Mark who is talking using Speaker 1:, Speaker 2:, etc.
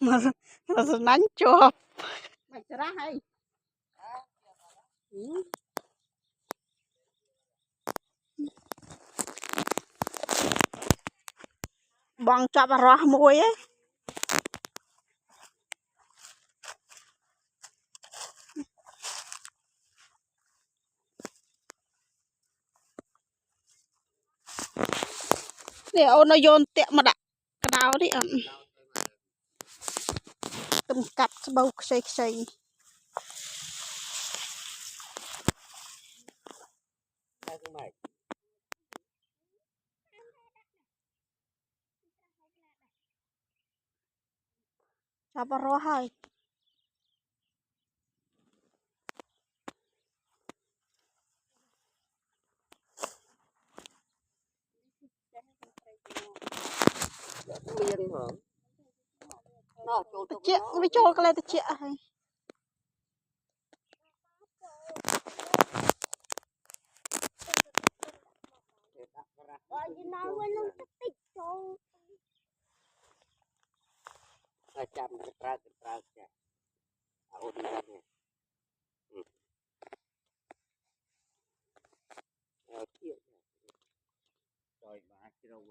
Speaker 1: mà đánh chụp mày ra hay bong chọc rò mùi ấy để ô nó dồn tiệm mà đặt cái đau đi ẩn tùm cặp bầu xây chọc rò hay chị với cho cái này chị hay
Speaker 2: chạm cái trao kìa ổn định nè rồi mà cái đâu